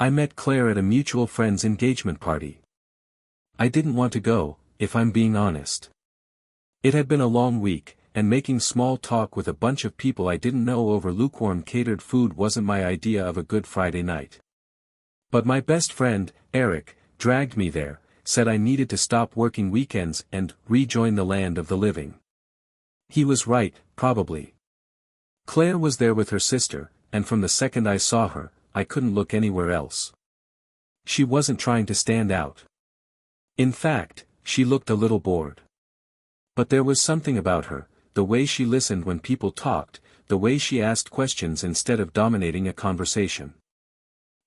I met Claire at a mutual friend's engagement party. I didn't want to go, if I'm being honest. It had been a long week, and making small talk with a bunch of people I didn't know over lukewarm catered food wasn't my idea of a good Friday night. But my best friend, Eric, dragged me there, said I needed to stop working weekends and rejoin the land of the living. He was right, probably. Claire was there with her sister, and from the second I saw her, I couldn't look anywhere else. She wasn't trying to stand out. In fact, she looked a little bored. But there was something about her, the way she listened when people talked, the way she asked questions instead of dominating a conversation.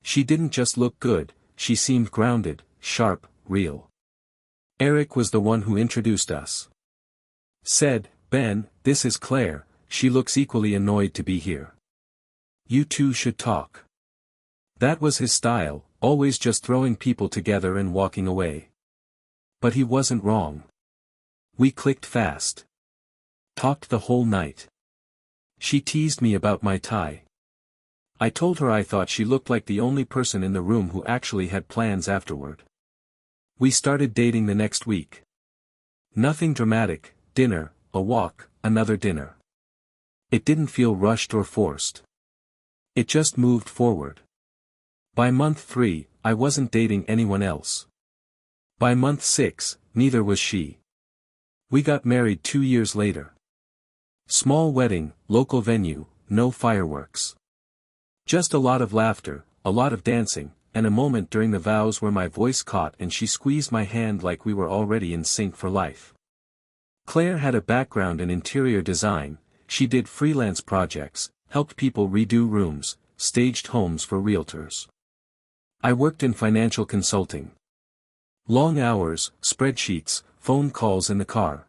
She didn't just look good, she seemed grounded, sharp, real. Eric was the one who introduced us. Said, "Ben, this is Claire, she looks equally annoyed to be here. You two should talk." That was his style, always just throwing people together and walking away. But he wasn't wrong. We clicked fast. Talked the whole night. She teased me about my tie. I told her I thought she looked like the only person in the room who actually had plans afterward. We started dating the next week. Nothing dramatic, dinner, a walk, another dinner. It didn't feel rushed or forced. It just moved forward. By month 3, I wasn't dating anyone else. By month 6, neither was she. We got married 2 years later. Small wedding, local venue, no fireworks. Just a lot of laughter, a lot of dancing, and a moment during the vows where my voice caught and she squeezed my hand like we were already in sync for life. Claire had a background in interior design, she did freelance projects, helped people redo rooms, staged homes for realtors. I worked in financial consulting. Long hours, spreadsheets, phone calls in the car.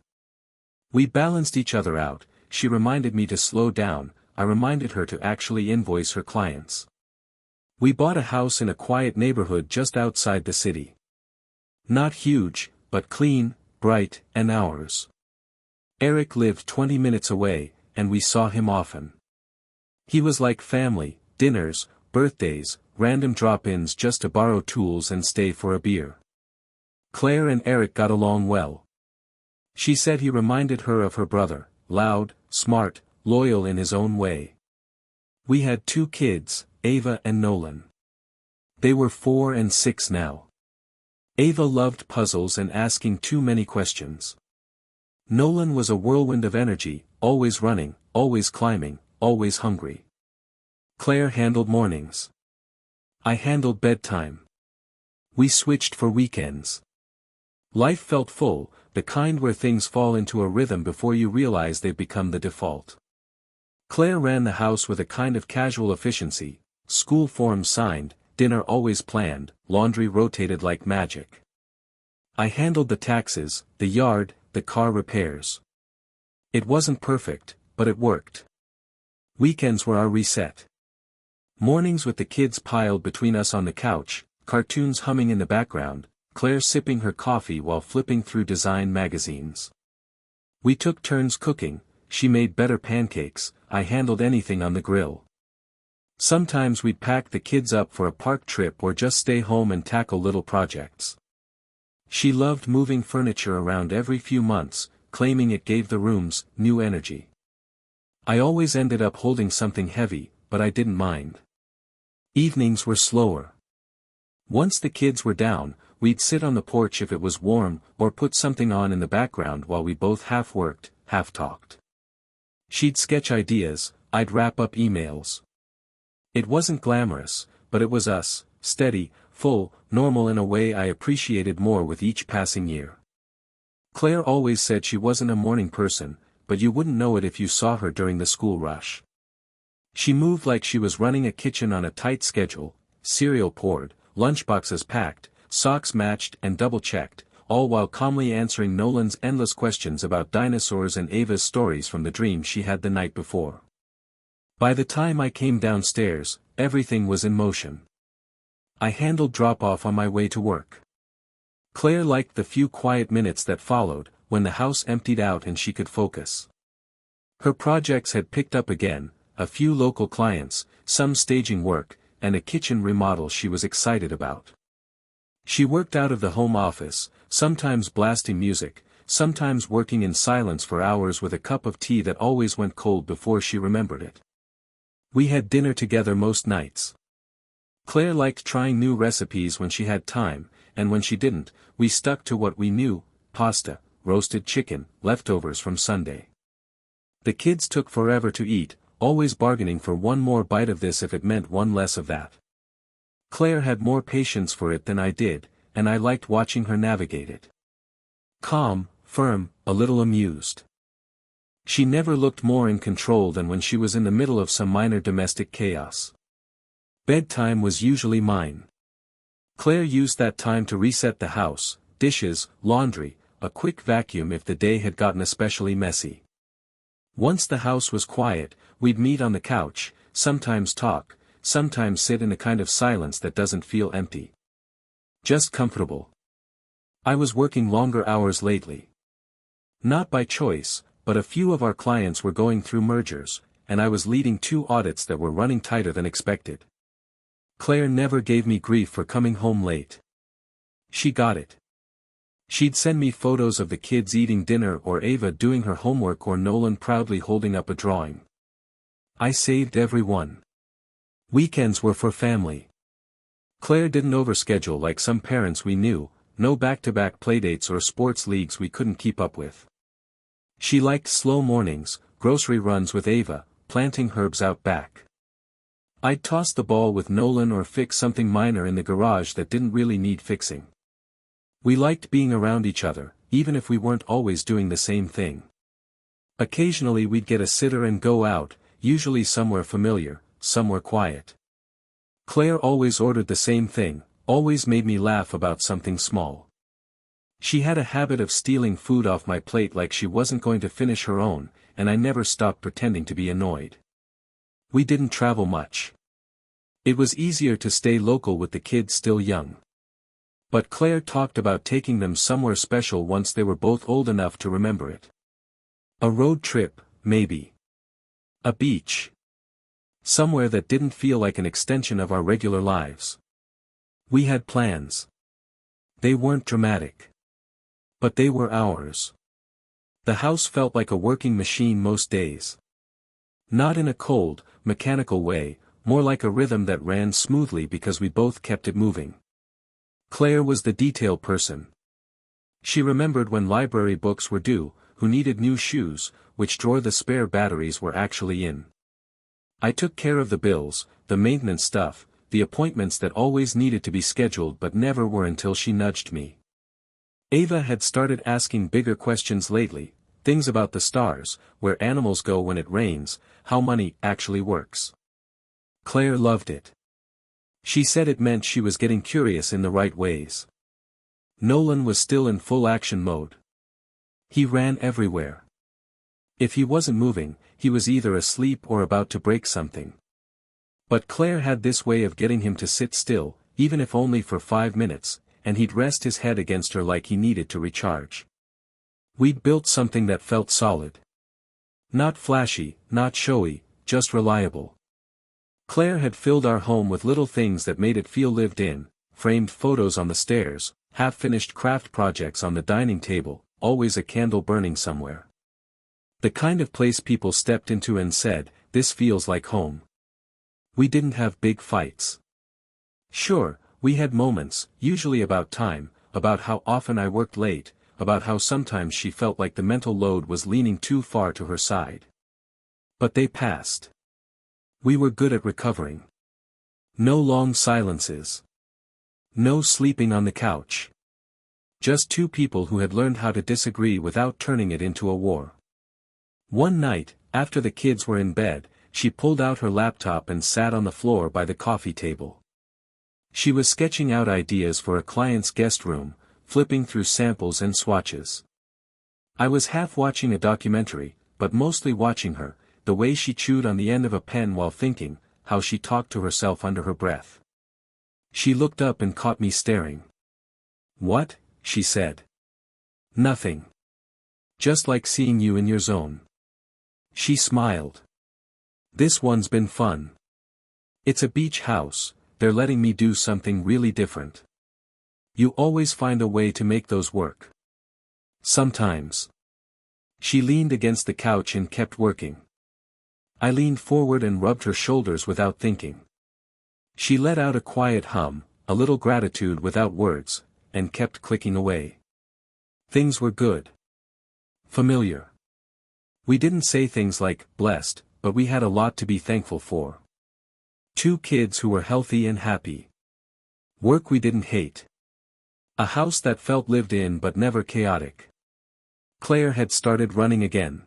We balanced each other out, she reminded me to slow down, I reminded her to actually invoice her clients. We bought a house in a quiet neighborhood just outside the city. Not huge, but clean, bright, and ours. Eric lived 20 minutes away, and we saw him often. He was like family, dinners, birthdays, random drop-ins just to borrow tools and stay for a beer. Claire and Eric got along well. She said he reminded her of her brother, loud, smart, loyal in his own way. We had 2 kids, Ava and Nolan. They were 4 and 6 now. Ava loved puzzles and asking too many questions. Nolan was a whirlwind of energy, always running, always climbing, always hungry. Claire handled mornings. I handled bedtime. We switched for weekends. Life felt full, the kind where things fall into a rhythm before you realize they've become the default. Claire ran the house with a kind of casual efficiency, school forms signed, dinner always planned, laundry rotated like magic. I handled the taxes, the yard, the car repairs. It wasn't perfect, but it worked. Weekends were our reset. Mornings with the kids piled between us on the couch, cartoons humming in the background, Claire sipping her coffee while flipping through design magazines. We took turns cooking, she made better pancakes, I handled anything on the grill. Sometimes we'd pack the kids up for a park trip or just stay home and tackle little projects. She loved moving furniture around every few months, claiming it gave the rooms new energy. I always ended up holding something heavy, but I didn't mind. Evenings were slower. Once the kids were down, we'd sit on the porch if it was warm, or put something on in the background while we both half worked, half talked. She'd sketch ideas, I'd wrap up emails. It wasn't glamorous, but it was us, steady, full, normal in a way I appreciated more with each passing year. Claire always said she wasn't a morning person, but you wouldn't know it if you saw her during the school rush. She moved like she was running a kitchen on a tight schedule, cereal poured, lunchboxes packed, socks matched and double-checked, all while calmly answering Nolan's endless questions about dinosaurs and Ava's stories from the dream she had the night before. By the time I came downstairs, everything was in motion. I handled drop-off on my way to work. Claire liked the few quiet minutes that followed, when the house emptied out and she could focus. Her projects had picked up again, a few local clients, some staging work, and a kitchen remodel she was excited about. She worked out of the home office, sometimes blasting music, sometimes working in silence for hours with a cup of tea that always went cold before she remembered it. We had dinner together most nights. Claire liked trying new recipes when she had time, and when she didn't, we stuck to what we knew: pasta, roasted chicken, leftovers from Sunday. The kids took forever to eat, always bargaining for one more bite of this if it meant one less of that. Claire had more patience for it than I did, and I liked watching her navigate it. Calm, firm, a little amused. She never looked more in control than when she was in the middle of some minor domestic chaos. Bedtime was usually mine. Claire used that time to reset the house: dishes, laundry, a quick vacuum if the day had gotten especially messy. Once the house was quiet, we'd meet on the couch, sometimes talk, sometimes sit in a kind of silence that doesn't feel empty. Just comfortable. I was working longer hours lately. Not by choice, but a few of our clients were going through mergers, and I was leading 2 audits that were running tighter than expected. Claire never gave me grief for coming home late. She got it. She'd send me photos of the kids eating dinner, or Ava doing her homework, or Nolan proudly holding up a drawing. I saved every one. Weekends were for family. Claire didn't overschedule like some parents we knew, no back-to-back playdates or sports leagues we couldn't keep up with. She liked slow mornings, grocery runs with Ava, planting herbs out back. I'd toss the ball with Nolan or fix something minor in the garage that didn't really need fixing. We liked being around each other, even if we weren't always doing the same thing. Occasionally we'd get a sitter and go out, usually somewhere familiar, somewhere quiet. Claire always ordered the same thing, always made me laugh about something small. She had a habit of stealing food off my plate like she wasn't going to finish her own, and I never stopped pretending to be annoyed. We didn't travel much. It was easier to stay local with the kids still young. But Claire talked about taking them somewhere special once they were both old enough to remember it. A road trip, maybe. A beach. Somewhere that didn't feel like an extension of our regular lives. We had plans. They weren't dramatic. But they were ours. The house felt like a working machine most days. Not in a cold, mechanical way, more like a rhythm that ran smoothly because we both kept it moving. Claire was the detail person. She remembered when library books were due, who needed new shoes, which drawer the spare batteries were actually in. I took care of the bills, the maintenance stuff, the appointments that always needed to be scheduled but never were until she nudged me. Ava had started asking bigger questions lately, things about the stars, where animals go when it rains, how money actually works. Claire loved it. She said it meant she was getting curious in the right ways. Nolan was still in full action mode. He ran everywhere. If he wasn't moving, he was either asleep or about to break something. But Claire had this way of getting him to sit still, even if only for 5 minutes, and he'd rest his head against her like he needed to recharge. We'd built something that felt solid. Not flashy, not showy, just reliable. Claire had filled our home with little things that made it feel lived in: framed photos on the stairs, half-finished craft projects on the dining table, always a candle burning somewhere. The kind of place people stepped into and said, "This feels like home." We didn't have big fights. Sure, we had moments, usually about time, about how often I worked late, about how sometimes she felt like the mental load was leaning too far to her side. But they passed. We were good at recovering. No long silences. No sleeping on the couch. Just 2 people who had learned how to disagree without turning it into a war. One night, after the kids were in bed, she pulled out her laptop and sat on the floor by the coffee table. She was sketching out ideas for a client's guest room, flipping through samples and swatches. I was half watching a documentary, but mostly watching her, the way she chewed on the end of a pen while thinking, how she talked to herself under her breath. She looked up and caught me staring. "What?" she said. "Nothing. Just like seeing you in your zone." She smiled. "This one's been fun." It's a beach house, they're letting me do something really different. You always find a way to make those work. Sometimes. She leaned against the couch and kept working. I leaned forward and rubbed her shoulders without thinking. She let out a quiet hum, a little gratitude without words, and kept clicking away. Things were good. Familiar. We didn't say things like, blessed, but we had a lot to be thankful for. 2 kids who were healthy and happy. Work we didn't hate. A house that felt lived in but never chaotic. Claire had started running again.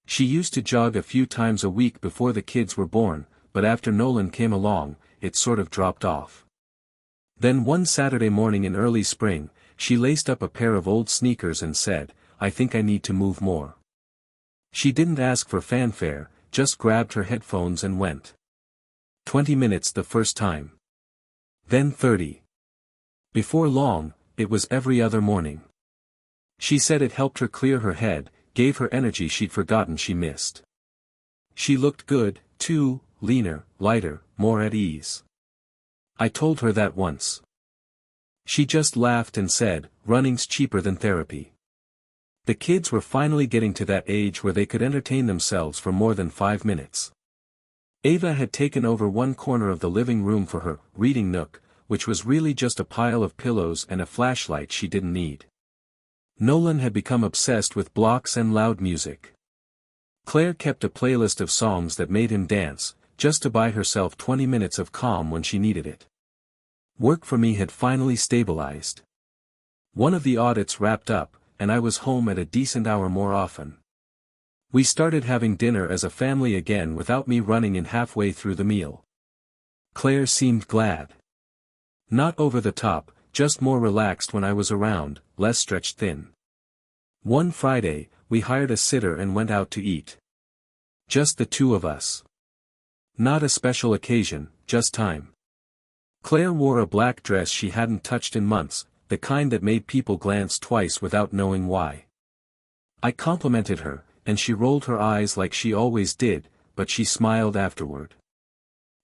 She used to jog a few times a week before the kids were born, but after Nolan came along, it sort of dropped off. Then one Saturday morning in early spring, she laced up a pair of old sneakers and said, I think I need to move more. She didn't ask for fanfare, just grabbed her headphones and went. 20 minutes the first time. Then 30. Before long, it was every other morning. She said it helped her clear her head, gave her energy she'd forgotten she missed. She looked good, too, leaner, lighter, more at ease. I told her that once. She just laughed and said, running's cheaper than therapy. The kids were finally getting to that age where they could entertain themselves for more than 5 minutes. Ava had taken over one corner of the living room for her reading nook, which was really just a pile of pillows and a flashlight she didn't need. Nolan had become obsessed with blocks and loud music. Claire kept a playlist of songs that made him dance, just to buy herself 20 minutes of calm when she needed it. Work for me had finally stabilized. One of the audits wrapped up, and I was home at a decent hour more often. We started having dinner as a family again without me running in halfway through the meal. Claire seemed glad. Not over the top, just more relaxed when I was around, less stretched thin. One Friday, we hired a sitter and went out to eat. Just the 2 of us. Not a special occasion, just time. Claire wore a black dress she hadn't touched in months, the kind that made people glance twice without knowing why. I complimented her, and she rolled her eyes like she always did, but she smiled afterward.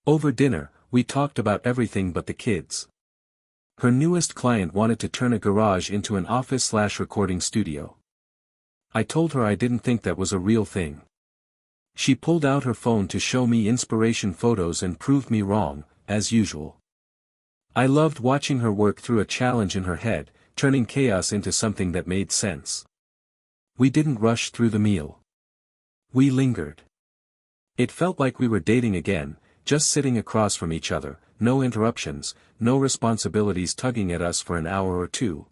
Over dinner, we talked about everything but the kids. Her newest client wanted to turn a garage into an office/recording studio. I told her I didn't think that was a real thing. She pulled out her phone to show me inspiration photos and proved me wrong, as usual. I loved watching her work through a challenge in her head, turning chaos into something that made sense. We didn't rush through the meal. We lingered. It felt like we were dating again, just sitting across from each other, no interruptions, no responsibilities tugging at us for an hour or 2.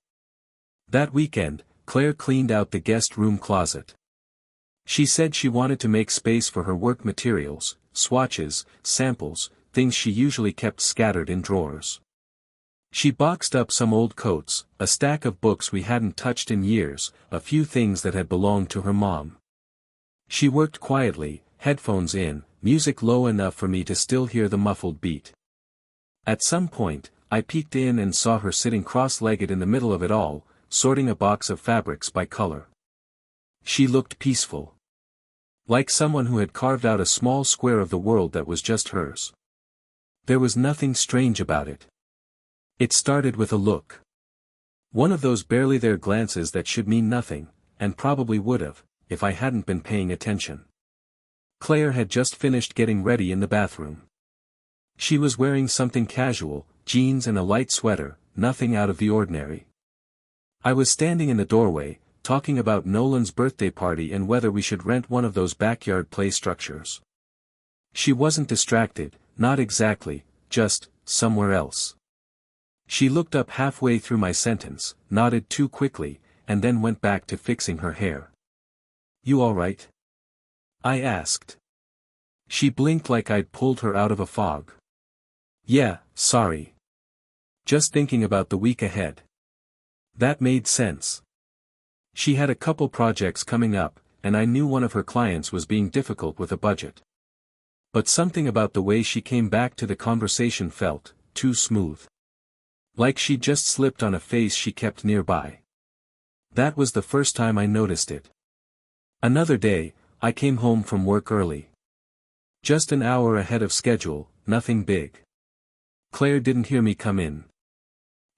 That weekend, Claire cleaned out the guest room closet. She said she wanted to make space for her work materials, swatches, samples, things she usually kept scattered in drawers. She boxed up some old coats, a stack of books we hadn't touched in years, a few things that had belonged to her mom. She worked quietly, headphones in, music low enough for me to still hear the muffled beat. At some point, I peeked in and saw her sitting cross-legged in the middle of it all, sorting a box of fabrics by color. She looked peaceful. Like someone who had carved out a small square of the world that was just hers. There was nothing strange about it. It started with a look. One of those barely there glances that should mean nothing, and probably would have, if I hadn't been paying attention. Claire had just finished getting ready in the bathroom. She was wearing something casual, jeans and a light sweater, nothing out of the ordinary. I was standing in the doorway, talking about Nolan's birthday party and whether we should rent one of those backyard play structures. She wasn't distracted, not exactly, just, somewhere else. She looked up halfway through my sentence, nodded too quickly, and then went back to fixing her hair. You all right? I asked. She blinked like I'd pulled her out of a fog. Yeah, sorry. Just thinking about the week ahead. That made sense. She had a couple projects coming up, and I knew one of her clients was being difficult with a budget. But something about the way she came back to the conversation felt too smooth. Like she'd just slipped on a face she kept nearby. That was the first time I noticed it. Another day, I came home from work early. Just an hour ahead of schedule, nothing big. Claire didn't hear me come in.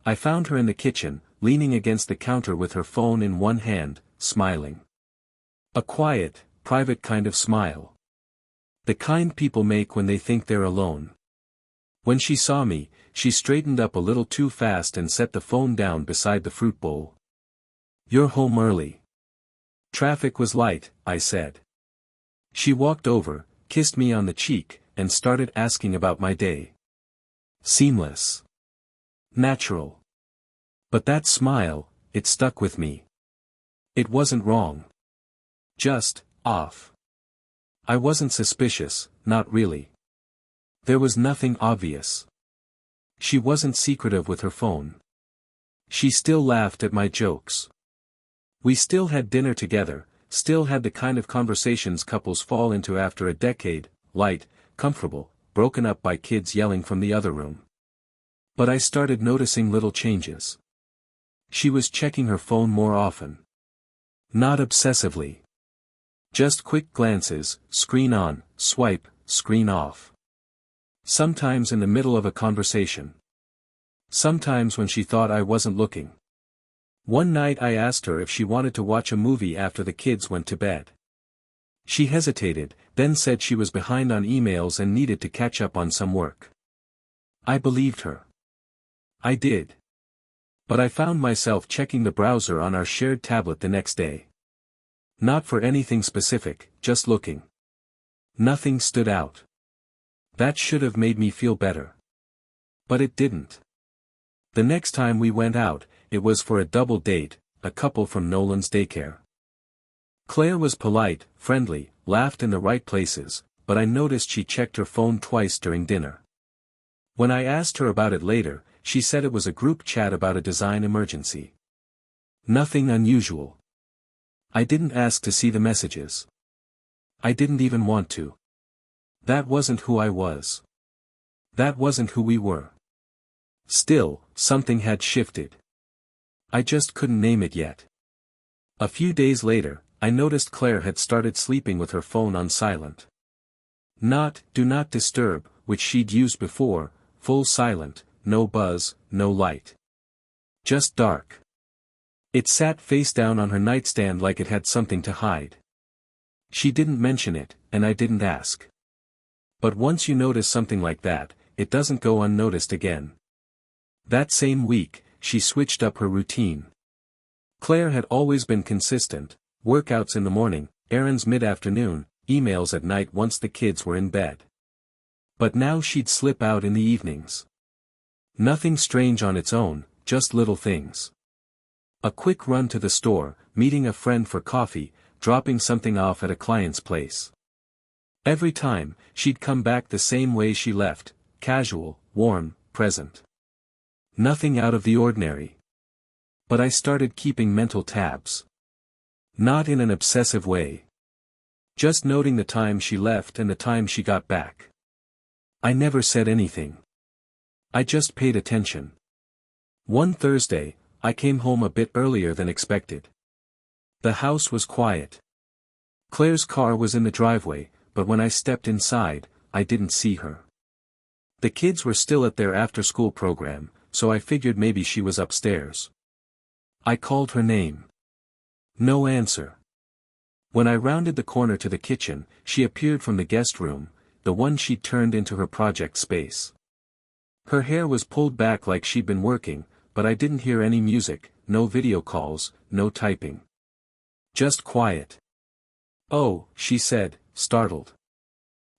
I found her in the kitchen, leaning against the counter with her phone in one hand, smiling. A quiet, private kind of smile. The kind people make when they think they're alone. When she saw me, she straightened up a little too fast and set the phone down beside the fruit bowl. "You're home early." "Traffic was light," I said. She walked over, kissed me on the cheek, and started asking about my day. Seamless. Natural. But that smile, it stuck with me. It wasn't wrong. Just, off. I wasn't suspicious, not really. There was nothing obvious. She wasn't secretive with her phone. She still laughed at my jokes. We still had dinner together, still had the kind of conversations couples fall into after a decade, light, comfortable, broken up by kids yelling from the other room. But I started noticing little changes. She was checking her phone more often. Not obsessively. Just quick glances, screen on, swipe, screen off. Sometimes in the middle of a conversation. Sometimes when she thought I wasn't looking. One night I asked her if she wanted to watch a movie after the kids went to bed. She hesitated, then said she was behind on emails and needed to catch up on some work. I believed her. I did. But I found myself checking the browser on our shared tablet the next day. Not for anything specific, just looking. Nothing stood out. That should have made me feel better. But it didn't. The next time we went out, it was for a double date, a couple from Nolan's daycare. Claire was polite, friendly, laughed in the right places, but I noticed she checked her phone twice during dinner. When I asked her about it later, she said it was a group chat about a design emergency. Nothing unusual. I didn't ask to see the messages. I didn't even want to. That wasn't who I was. That wasn't who we were. Still, something had shifted. I just couldn't name it yet. A few days later, I noticed Claire had started sleeping with her phone on silent. Not "do not disturb," which she'd used before, full silent, no buzz, no light. Just dark. It sat face down on her nightstand like it had something to hide. She didn't mention it, and I didn't ask. But once you notice something like that, it doesn't go unnoticed again. That same week, she switched up her routine. Claire had always been consistent, workouts in the morning, errands mid-afternoon, emails at night once the kids were in bed. But now she'd slip out in the evenings. Nothing strange on its own, just little things. A quick run to the store, meeting a friend for coffee, dropping something off at a client's place. Every time, she'd come back the same way she left, casual, warm, present. Nothing out of the ordinary. But I started keeping mental tabs. Not in an obsessive way. Just noting the time she left and the time she got back. I never said anything. I just paid attention. One Thursday, I came home a bit earlier than expected. The house was quiet. Claire's car was in the driveway, but when I stepped inside, I didn't see her. The kids were still at their after-school program, so I figured maybe she was upstairs. I called her name. No answer. When I rounded the corner to the kitchen, she appeared from the guest room, the one she'd turned into her project space. Her hair was pulled back like she'd been working, but I didn't hear any music, no video calls, no typing. Just quiet. "Oh," she said, startled.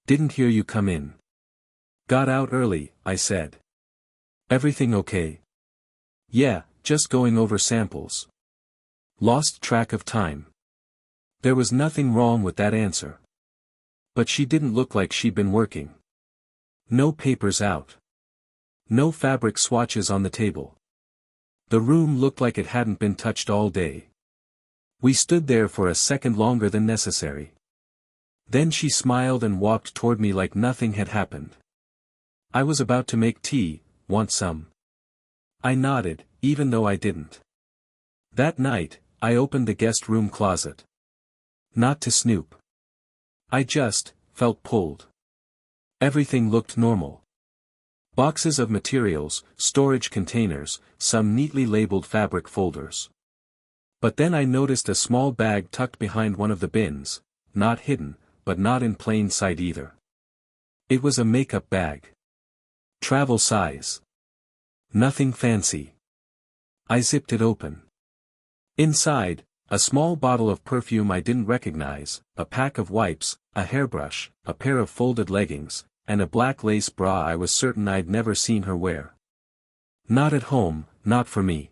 "Didn't hear you come in." "Got out early," I said. "Everything okay?" "Yeah, just going over samples." Lost track of time. There was nothing wrong with that answer. But she didn't look like she'd been working. No papers out. No fabric swatches on the table. The room looked like it hadn't been touched all day. We stood there for a second longer than necessary. Then she smiled and walked toward me like nothing had happened. "I was about to make tea, want some?" I nodded, even though I didn't. That night, I opened the guest room closet. Not to snoop. I just felt pulled. Everything looked normal. Boxes of materials, storage containers, some neatly labeled fabric folders. But then I noticed a small bag tucked behind one of the bins, not hidden, but not in plain sight either. It was a makeup bag. Travel size. Nothing fancy. I zipped it open. Inside, a small bottle of perfume I didn't recognize, a pack of wipes, a hairbrush, a pair of folded leggings, and a black lace bra I was certain I'd never seen her wear. Not at home, not for me.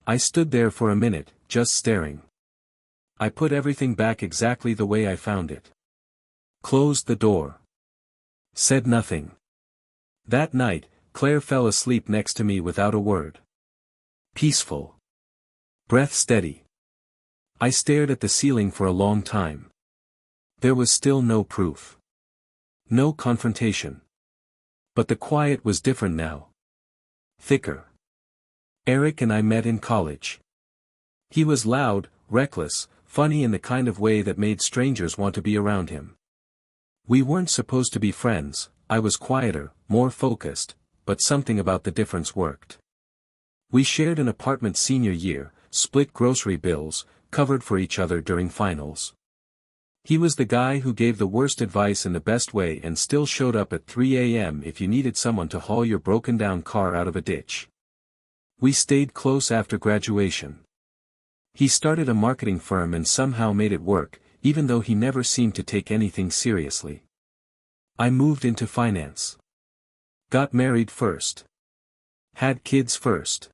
I stood there for a minute, just staring. I put everything back exactly the way I found it. Closed the door. Said nothing. That night, Claire fell asleep next to me without a word. Peaceful. Breath steady. I stared at the ceiling for a long time. There was still no proof. No confrontation. But the quiet was different now. Thicker. Eric and I met in college. He was loud, reckless, funny in the kind of way that made strangers want to be around him. We weren't supposed to be friends, I was quieter, more focused, but something about the difference worked. We shared an apartment senior year, split grocery bills, covered for each other during finals. He was the guy who gave the worst advice in the best way and still showed up at 3 a.m. if you needed someone to haul your broken-down car out of a ditch. We stayed close after graduation. He started a marketing firm and somehow made it work, even though he never seemed to take anything seriously. I moved into finance. Got married first. Had kids first.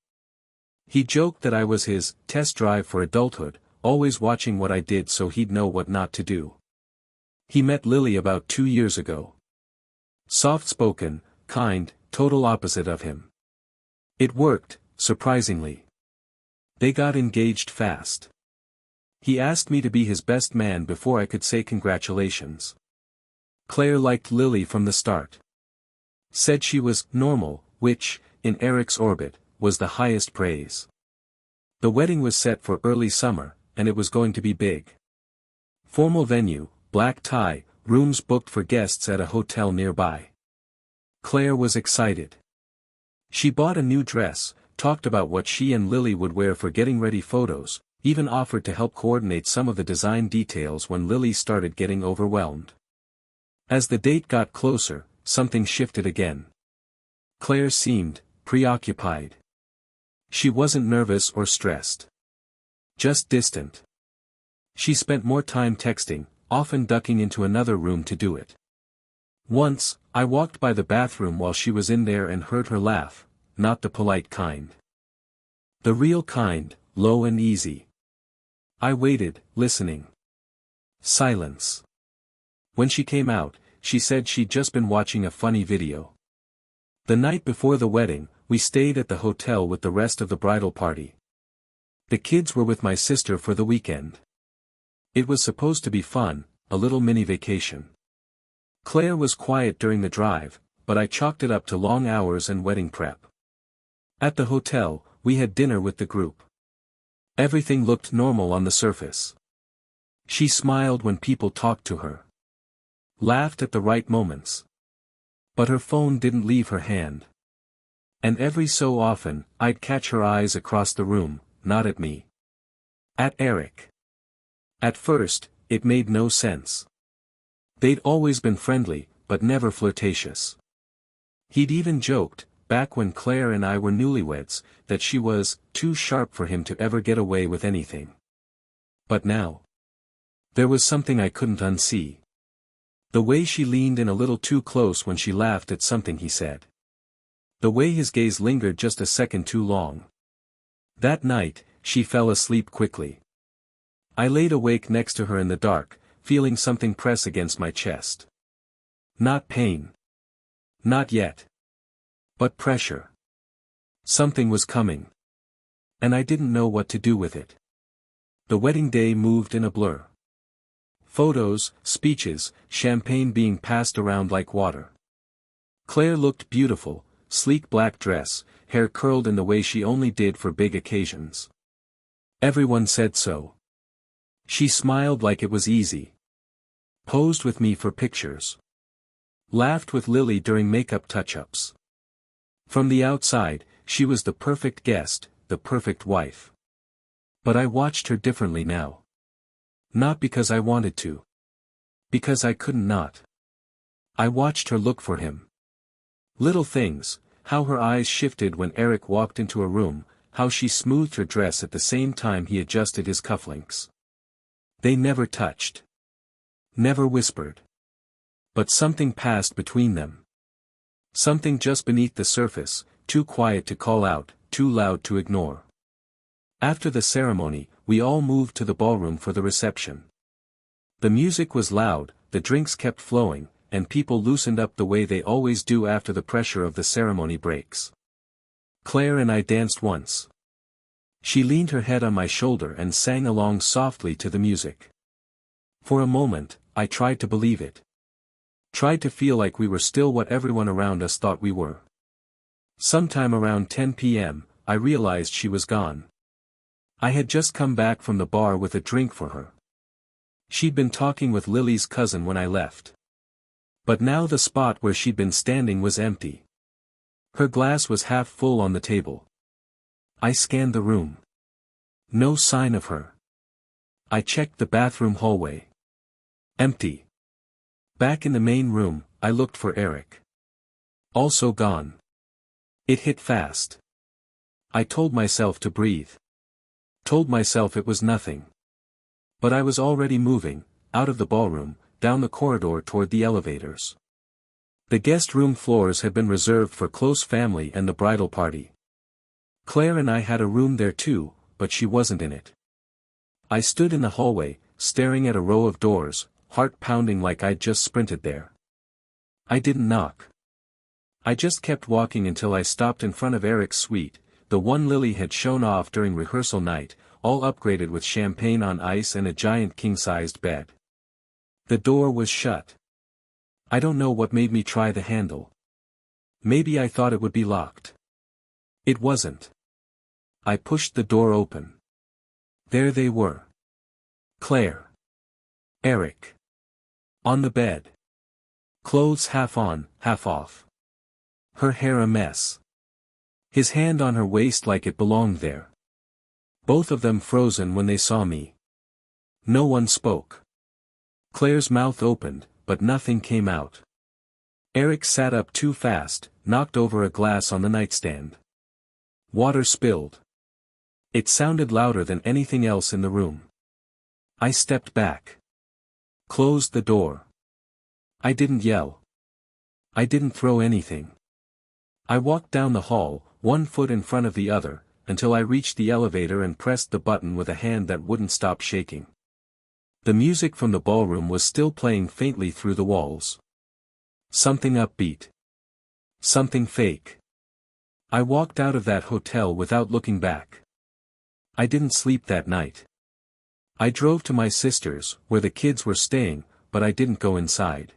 He joked that I was his test drive for adulthood, always watching what I did so he'd know what not to do. He met Lily about 2 years ago. Soft-spoken, kind, total opposite of him. It worked, surprisingly. They got engaged fast. He asked me to be his best man before I could say congratulations. Claire liked Lily from the start. Said she was normal, which, in Eric's orbit, was the highest praise. The wedding was set for early summer, and it was going to be big. Formal venue, black tie, rooms booked for guests at a hotel nearby. Claire was excited. She bought a new dress, talked about what she and Lily would wear for getting ready photos, even offered to help coordinate some of the design details when Lily started getting overwhelmed. As the date got closer, something shifted again. Claire seemed preoccupied. She wasn't nervous or stressed. Just distant. She spent more time texting, often ducking into another room to do it. Once, I walked by the bathroom while she was in there and heard her laugh, not the polite kind. The real kind, low and easy. I waited, listening. Silence. When she came out, she said she'd just been watching a funny video. The night before the wedding, we stayed at the hotel with the rest of the bridal party. The kids were with my sister for the weekend. It was supposed to be fun, a little mini vacation. Claire was quiet during the drive, but I chalked it up to long hours and wedding prep. At the hotel, we had dinner with the group. Everything looked normal on the surface. She smiled when people talked to her. Laughed at the right moments. But her phone didn't leave her hand. And every so often, I'd catch her eyes across the room, not at me. At Eric. At first, it made no sense. They'd always been friendly, but never flirtatious. He'd even joked, back when Claire and I were newlyweds, that she was too sharp for him to ever get away with anything. But now, there was something I couldn't unsee. The way she leaned in a little too close when she laughed at something he said. The way his gaze lingered just a second too long. That night, she fell asleep quickly. I laid awake next to her in the dark, feeling something press against my chest. Not pain. Not yet. But pressure. Something was coming. And I didn't know what to do with it. The wedding day moved in a blur. Photos, speeches, champagne being passed around like water. Claire looked beautiful, sleek black dress, hair curled in the way she only did for big occasions. Everyone said so. She smiled like it was easy. Posed with me for pictures. Laughed with Lily during makeup touch-ups. From the outside, she was the perfect guest, the perfect wife. But I watched her differently now. Not because I wanted to. Because I couldn't not. I watched her look for him. Little things, how her eyes shifted when Eric walked into a room, how she smoothed her dress at the same time he adjusted his cufflinks. They never touched. Never whispered. But something passed between them. Something just beneath the surface, too quiet to call out, too loud to ignore. After the ceremony, we all moved to the ballroom for the reception. The music was loud, the drinks kept flowing, and people loosened up the way they always do after the pressure of the ceremony breaks. Claire and I danced once. She leaned her head on my shoulder and sang along softly to the music. For a moment, I tried to believe it. Tried to feel like we were still what everyone around us thought we were. Sometime around 10 p.m., I realized she was gone. I had just come back from the bar with a drink for her. She'd been talking with Lily's cousin when I left. But now the spot where she'd been standing was empty. Her glass was half full on the table. I scanned the room. No sign of her. I checked the bathroom hallway. Empty. Back in the main room, I looked for Eric. Also gone. It hit fast. I told myself to breathe. Told myself it was nothing. But I was already moving, out of the ballroom, down the corridor toward the elevators. The guest room floors had been reserved for close family and the bridal party. Claire and I had a room there too, but she wasn't in it. I stood in the hallway, staring at a row of doors, heart pounding like I'd just sprinted there. I didn't knock. I just kept walking until I stopped in front of Eric's suite, the one Lily had shown off during rehearsal night, all upgraded with champagne on ice and a giant king-sized bed. The door was shut. I don't know what made me try the handle. Maybe I thought it would be locked. It wasn't. I pushed the door open. There they were. Claire. Eric. On the bed. Clothes half on, half off. Her hair a mess. His hand on her waist like it belonged there. Both of them frozen when they saw me. No one spoke. Claire's mouth opened, but nothing came out. Eric sat up too fast, knocked over a glass on the nightstand. Water spilled. It sounded louder than anything else in the room. I stepped back. Closed the door. I didn't yell. I didn't throw anything. I walked down the hall, one foot in front of the other, until I reached the elevator and pressed the button with a hand that wouldn't stop shaking. The music from the ballroom was still playing faintly through the walls. Something upbeat. Something fake. I walked out of that hotel without looking back. I didn't sleep that night. I drove to my sister's, where the kids were staying, but I didn't go inside.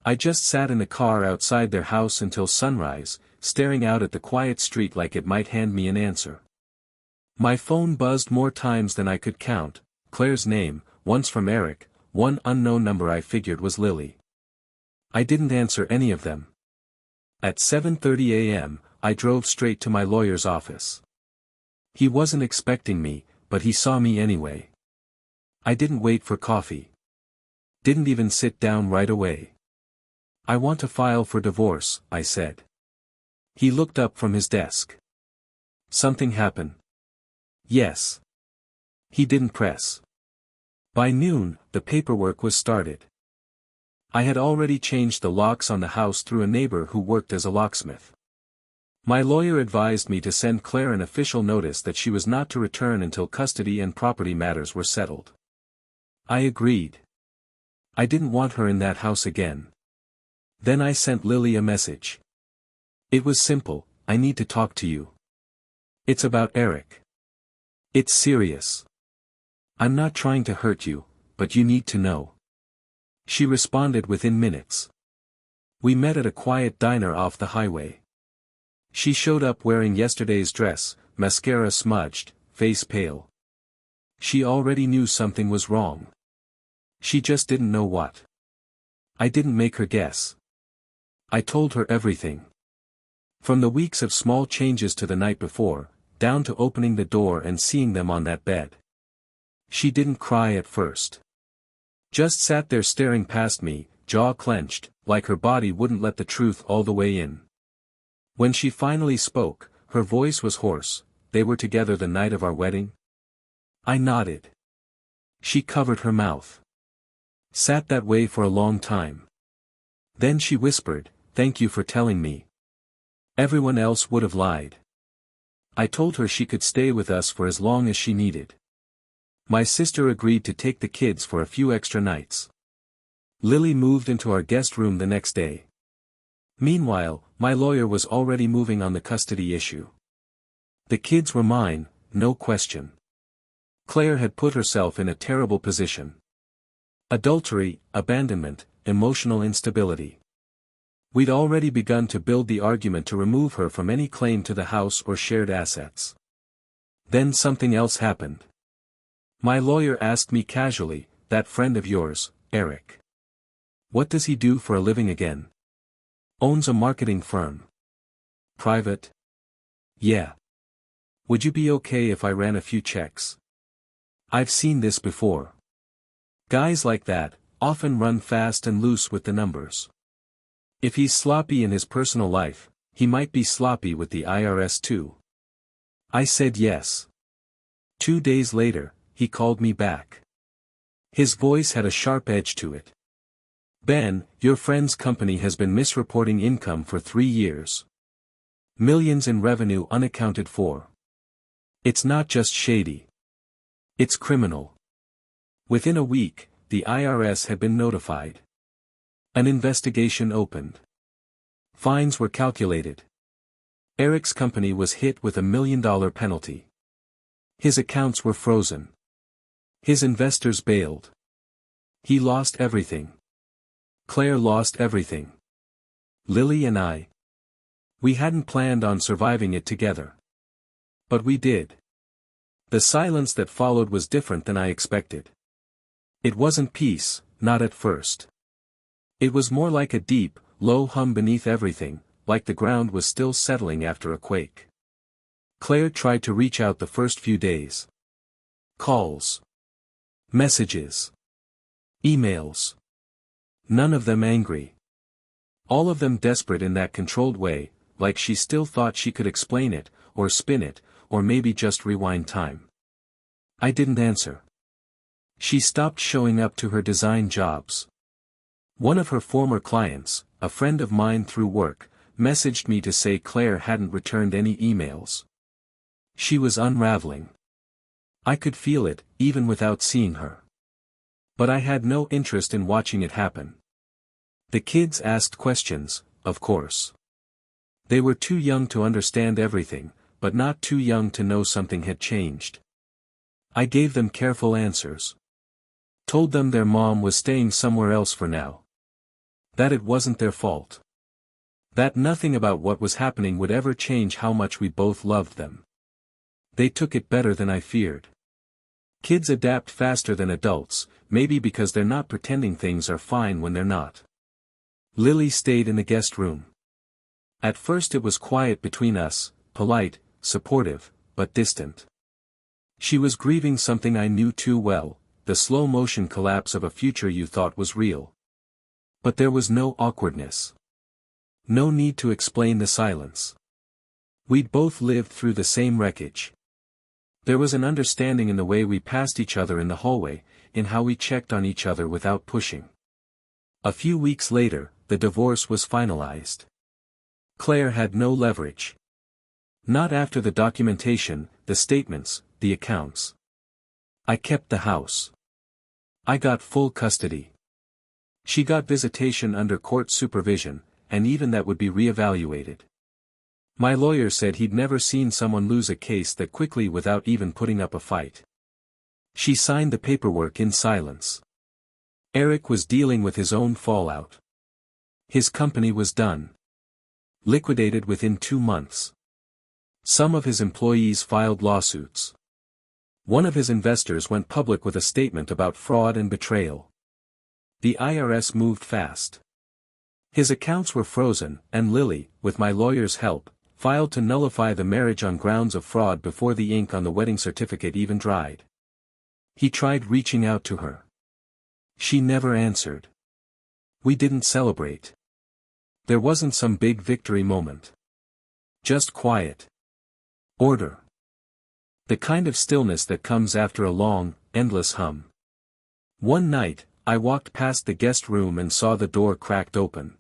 I just sat in the car outside their house until sunrise, staring out at the quiet street like it might hand me an answer. My phone buzzed more times than I could count, Claire's name, once from Eric, one unknown number I figured was Lily. I didn't answer any of them. At 7:30 a.m., I drove straight to my lawyer's office. He wasn't expecting me, but he saw me anyway. I didn't wait for coffee. Didn't even sit down right away. I want to file for divorce, I said. He looked up from his desk. Something happened. Yes. He didn't press. By noon, the paperwork was started. I had already changed the locks on the house through a neighbor who worked as a locksmith. My lawyer advised me to send Claire an official notice that she was not to return until custody and property matters were settled. I agreed. I didn't want her in that house again. Then I sent Lily a message. It was simple, I need to talk to you. It's about Eric. It's serious. I'm not trying to hurt you, but you need to know. She responded within minutes. We met at a quiet diner off the highway. She showed up wearing yesterday's dress, mascara smudged, face pale. She already knew something was wrong. She just didn't know what. I didn't make her guess. I told her everything. From the weeks of small changes to the night before, down to opening the door and seeing them on that bed. She didn't cry at first. Just sat there staring past me, jaw clenched, like her body wouldn't let the truth all the way in. When she finally spoke, her voice was hoarse. They were together the night of our wedding? I nodded. She covered her mouth. Sat that way for a long time. Then she whispered, "Thank you for telling me. Everyone else would have lied." I told her she could stay with us for as long as she needed. My sister agreed to take the kids for a few extra nights. Lily moved into our guest room the next day. Meanwhile, my lawyer was already moving on the custody issue. The kids were mine, no question. Claire had put herself in a terrible position. Adultery, abandonment, emotional instability. We'd already begun to build the argument to remove her from any claim to the house or shared assets. Then something else happened. My lawyer asked me casually, "That friend of yours, Eric. What does he do for a living again?" "Owns a marketing firm." "Private?" "Yeah. Would you be okay if I ran a few checks?" I've seen this before. Guys like that often run fast and loose with the numbers. If he's sloppy in his personal life, he might be sloppy with the IRS too. I said yes. 2 days later, he called me back. His voice had a sharp edge to it. "Ben, your friend's company has been misreporting income for 3 years. Millions in revenue unaccounted for. It's not just shady. It's criminal." Within a week, the IRS had been notified. An investigation opened. Fines were calculated. Eric's company was hit with $1 million penalty. His accounts were frozen. His investors bailed. He lost everything. Claire lost everything. Lily and I. We hadn't planned on surviving it together. But we did. The silence that followed was different than I expected. It wasn't peace, not at first. It was more like a deep, low hum beneath everything, like the ground was still settling after a quake. Claire tried to reach out the first few days. Calls. Messages. Emails. None of them angry. All of them desperate in that controlled way, like she still thought she could explain it, or spin it, or maybe just rewind time. I didn't answer. She stopped showing up to her design jobs. One of her former clients, a friend of mine through work, messaged me to say Claire hadn't returned any emails. She was unraveling. I could feel it, even without seeing her. But I had no interest in watching it happen. The kids asked questions, of course. They were too young to understand everything, but not too young to know something had changed. I gave them careful answers. Told them their mom was staying somewhere else for now. That it wasn't their fault. That nothing about what was happening would ever change how much we both loved them. They took it better than I feared. Kids adapt faster than adults, maybe because they're not pretending things are fine when they're not. Lily stayed in the guest room. At first it was quiet between us, polite, supportive, but distant. She was grieving something I knew too well, the slow-motion collapse of a future you thought was real. But there was no awkwardness. No need to explain the silence. We'd both lived through the same wreckage. There was an understanding in the way we passed each other in the hallway, in how we checked on each other without pushing. A few weeks later, the divorce was finalized. Claire had no leverage. Not after the documentation, the statements, the accounts. I kept the house. I got full custody. She got visitation under court supervision, and even that would be reevaluated. My lawyer said he'd never seen someone lose a case that quickly without even putting up a fight. She signed the paperwork in silence. Eric was dealing with his own fallout. His company was done. Liquidated within 2 months. Some of his employees filed lawsuits. One of his investors went public with a statement about fraud and betrayal. The IRS moved fast. His accounts were frozen, and Lily, with my lawyer's help, filed to nullify the marriage on grounds of fraud before the ink on the wedding certificate even dried. He tried reaching out to her. She never answered. We didn't celebrate. There wasn't some big victory moment. Just quiet. Order. The kind of stillness that comes after a long, endless hum. One night, I walked past the guest room and saw the door cracked open.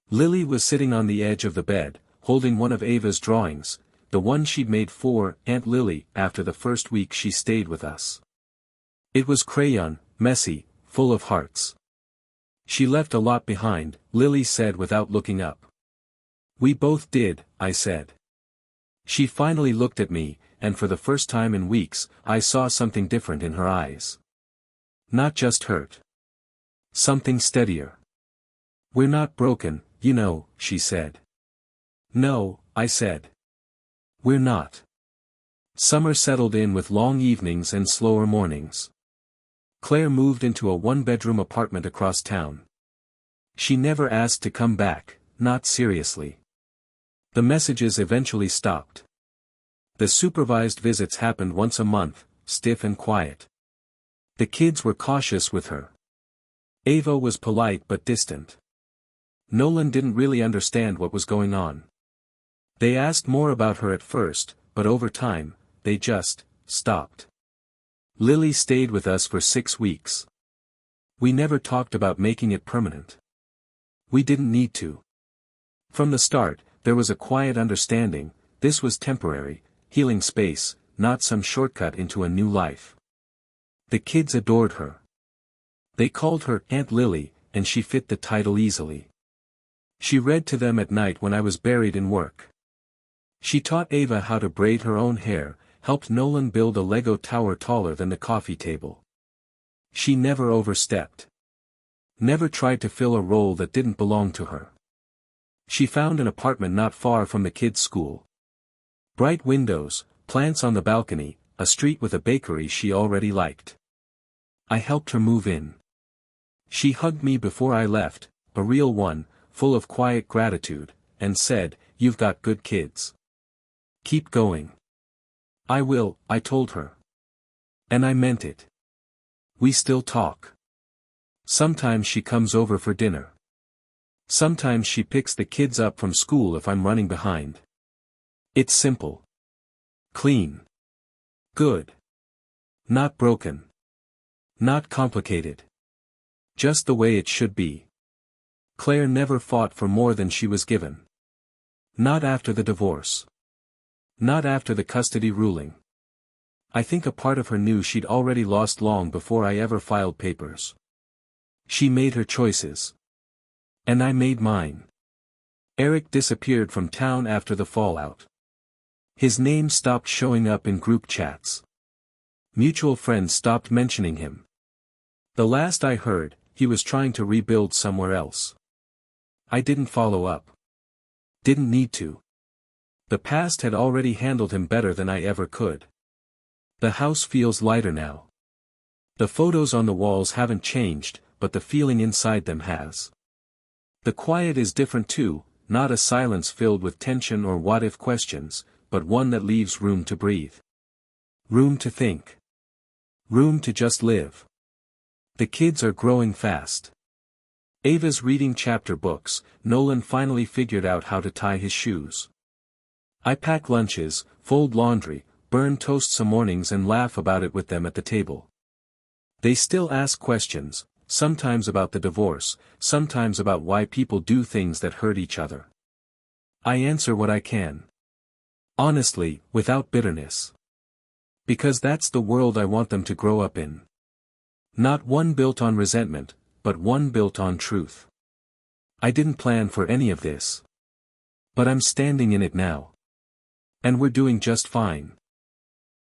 Lily was sitting on the edge of the bed, holding one of Ava's drawings, the one she'd made for Aunt Lily after the first week she stayed with us. It was crayon, messy, full of hearts. She left a lot behind, Lily said without looking up. We both did, I said. She finally looked at me, and for the first time in weeks, I saw something different in her eyes. Not just hurt. Something steadier. We're not broken, you know, she said. No, I said. We're not. Summer settled in with long evenings and slower mornings. Claire moved into a one-bedroom apartment across town. She never asked to come back, not seriously. The messages eventually stopped. The supervised visits happened once a month, stiff and quiet. The kids were cautious with her. Ava was polite but distant. Nolan didn't really understand what was going on. They asked more about her at first, but over time, they just stopped. Lily stayed with us for 6 weeks. We never talked about making it permanent. We didn't need to. From the start, there was a quiet understanding, this was temporary, healing space, not some shortcut into a new life. The kids adored her. They called her Aunt Lily, and she fit the title easily. She read to them at night when I was buried in work. She taught Ava how to braid her own hair, helped Nolan build a Lego tower taller than the coffee table. She never overstepped. Never tried to fill a role that didn't belong to her. She found an apartment not far from the kids' school. Bright windows, plants on the balcony, a street with a bakery she already liked. I helped her move in. She hugged me before I left, a real one, full of quiet gratitude, and said, "You've got good kids. Keep going." "I will," I told her. And I meant it. We still talk. Sometimes she comes over for dinner. Sometimes she picks the kids up from school if I'm running behind. It's simple. Clean. Good. Not broken. Not complicated. Just the way it should be. Claire never fought for more than she was given. Not after the divorce. Not after the custody ruling. I think a part of her knew she'd already lost long before I ever filed papers. She made her choices. And I made mine. Eric disappeared from town after the fallout. His name stopped showing up in group chats. Mutual friends stopped mentioning him. The last I heard, he was trying to rebuild somewhere else. I didn't follow up. Didn't need to. The past had already handled him better than I ever could. The house feels lighter now. The photos on the walls haven't changed, but the feeling inside them has. The quiet is different too, not a silence filled with tension or what-if questions, but one that leaves room to breathe. Room to think. Room to just live. The kids are growing fast. Ava's reading chapter books, Nolan finally figured out how to tie his shoes. I pack lunches, fold laundry, burn toast some mornings and laugh about it with them at the table. They still ask questions, sometimes about the divorce, sometimes about why people do things that hurt each other. I answer what I can. Honestly, without bitterness. Because that's the world I want them to grow up in. Not one built on resentment, but one built on truth. I didn't plan for any of this. But I'm standing in it now. And we're doing just fine.